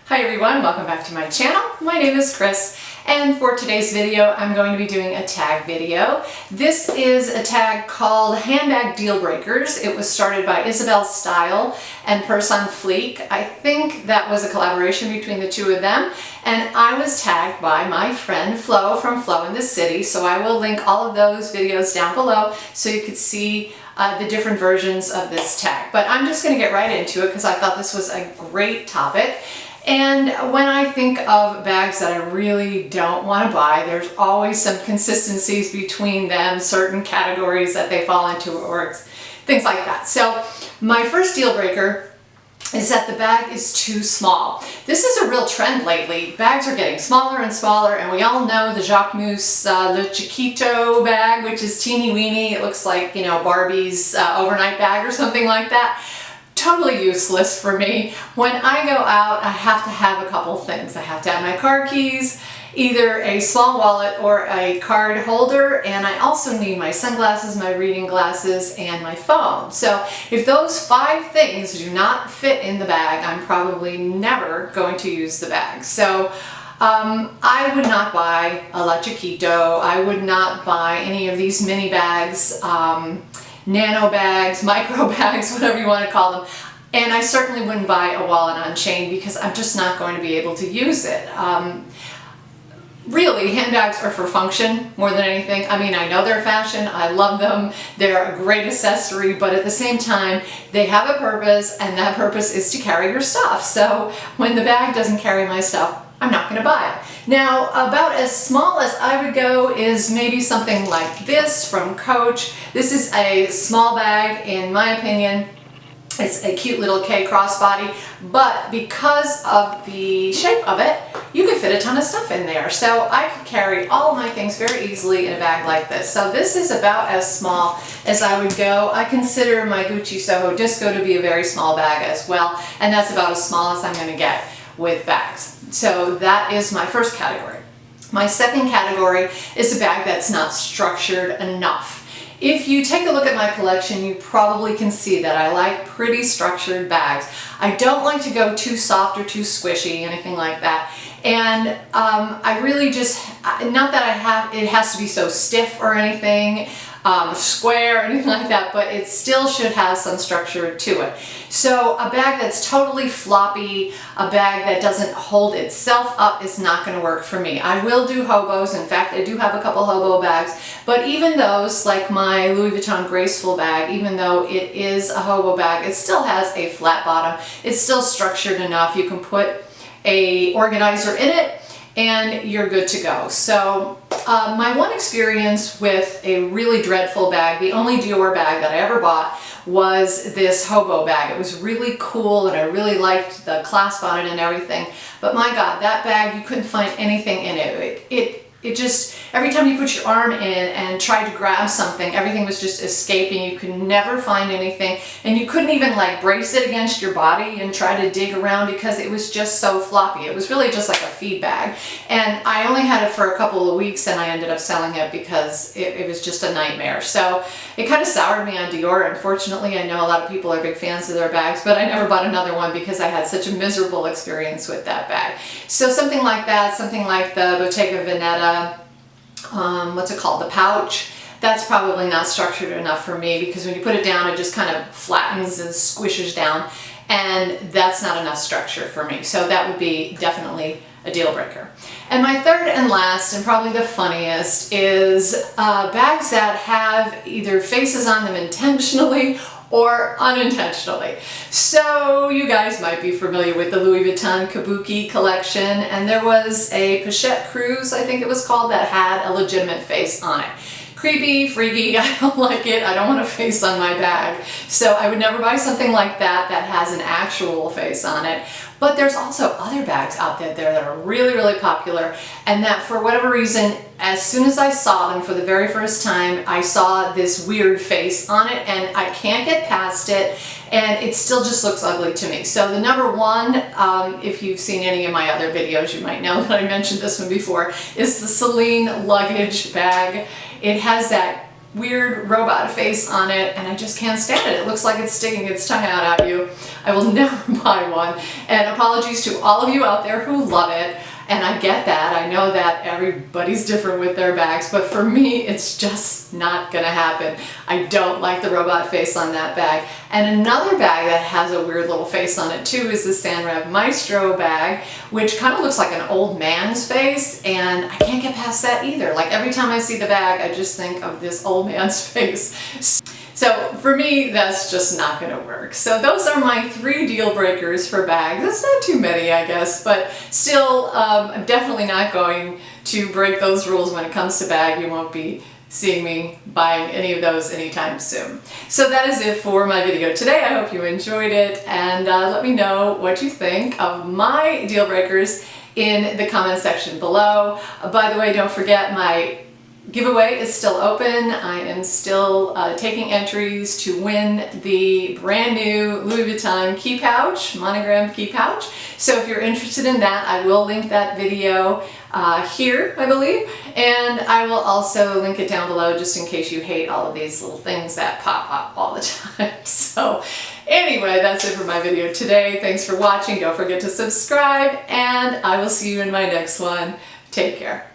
Hi everyone, welcome back to my channel. My name is Chris, and for today's video I'm going to be doing a tag video. This is a tag called Handbag Dealbreakers. It was started by Isabelle Style and PurseOnFleek. I think that was a collaboration between the two of them, and I was tagged by my friend Flo from Flo in the City, so I will link all of those videos down below so you could see the different versions of this tag. But I'm just going to get right into it because I thought this was a great topic. And when I think of bags that I really don't want to buy, there's always some consistencies between them, certain categories that they fall into or things like that. So my first deal breaker is that the bag is too small. This is a real trend lately. Bags are getting smaller and smaller, and we all know the Jacquemus Le Chiquito bag, which is teeny weeny. It looks like, you know, Barbie's overnight bag or something like that. Totally useless for me. When I go out, I have to have a couple things. I have to have my car keys, either a small wallet or a card holder, and I also need my sunglasses, my reading glasses, and my phone. So if those 5 things do not fit in the bag, I'm probably never going to use the bag. So I would not buy a La Chiquito. I would not buy any of these mini bags, nano bags, micro bags, whatever you want to call them. And I certainly wouldn't buy a wallet on chain because I'm just not going to be able to use it. Really, handbags are for function more than anything. I mean, I know they're fashion, I love them, they're a great accessory, but at the same time, they have a purpose, and that purpose is to carry your stuff. So when the bag doesn't carry my stuff, I'm not going to buy it. Now, about as small as I would go is maybe something like this from Coach. This is a small bag, in my opinion. It's a cute little K crossbody, but because of the shape of it, you could fit a ton of stuff in there. So I could carry all of my things very easily in a bag like this. So this is about as small as I would go. I consider my Gucci Soho Disco to be a very small bag as well, and that's about as small as I'm going to get with bags. So that is my first category. My second category is a bag that's not structured enough. If you take a look at my collection, you probably can see that I like pretty structured bags. I don't like to go too soft or too squishy, anything like that. And I really just, not that it has to be so stiff or anything, square or anything like that, but it still should have some structure to it. So a bag that's totally floppy, a bag that doesn't hold itself up is not going to work for me. I will do hobos. In fact, I do have a couple hobo bags, but even those, like my Louis Vuitton Graceful bag, even though it is a hobo bag, it still has a flat bottom. It's still structured enough. You can put a organizer in it and you're good to go. So my one experience with a really dreadful bag, the only Dior bag that I ever bought, was this hobo bag. It was really cool and I really liked the clasp on it and everything, but my God, that bag, you couldn't find anything in it. It just, every time you put your arm in and tried to grab something, everything was just escaping. You could never find anything, and you couldn't even like brace it against your body and try to dig around because it was just so floppy. It was really just like a feed bag, and I only had it for a couple of weeks and I ended up selling it because it was just a nightmare. So it kind of soured me on Dior. Unfortunately, I know a lot of people are big fans of their bags, but I never bought another one because I had such a miserable experience with that bag. So something like that, something like the Bottega Veneta, what's it called, the pouch, that's probably not structured enough for me because when you put it down, it just kind of flattens and squishes down, and that's not enough structure for me. So that would be definitely a deal breaker. And my third and last, and probably the funniest, is bags that have either faces on them intentionally or unintentionally. So you guys might be familiar with the Louis Vuitton Kabuki collection, and there was a Pochette Cruise, I think it was called, that had a legitimate face on it. Creepy, freaky, I don't like it, I don't want a face on my bag. So I would never buy something like that that has an actual face on it. But there's also other bags out there that are really, really popular, and that for whatever reason, as soon as I saw them for the very first time, I saw this weird face on it, and I can't get past it, and it still just looks ugly to me. So the number one, if you've seen any of my other videos, you might know that I mentioned this one before, is the Celine luggage bag. It has that weird robot face on it, and I just can't stand it. It looks like it's sticking its tongue out at you. I will never buy one. And apologies to all of you out there who love it. And I get that. I know that everybody's different with their bags, but for me, it's just not gonna happen. I don't like the robot face on that bag. And another bag that has a weird little face on it too is the Sanrep Maestro bag, which kind of looks like an old man's face, and I can't get past that either. Like every time I see the bag, I just think of this old man's face. So for me, that's just not gonna work. So those are my 3 deal breakers for bags. That's not too many, I guess, but still, I'm definitely not going to break those rules when it comes to bag. You won't be seeing me buying any of those anytime soon. So that is it for my video today. I hope you enjoyed it, and let me know what you think of my deal breakers in the comment section below. By the way, don't forget my giveaway is still open. I am still taking entries to win the brand new Louis Vuitton key pouch, monogrammed key pouch. So if you're interested in that, I will link that video here, I believe, and I will also link it down below just in case you hate all of these little things that pop up all the time. So anyway, that's it for my video today. Thanks for watching. Don't forget to subscribe, and I will see you in my next one. Take care.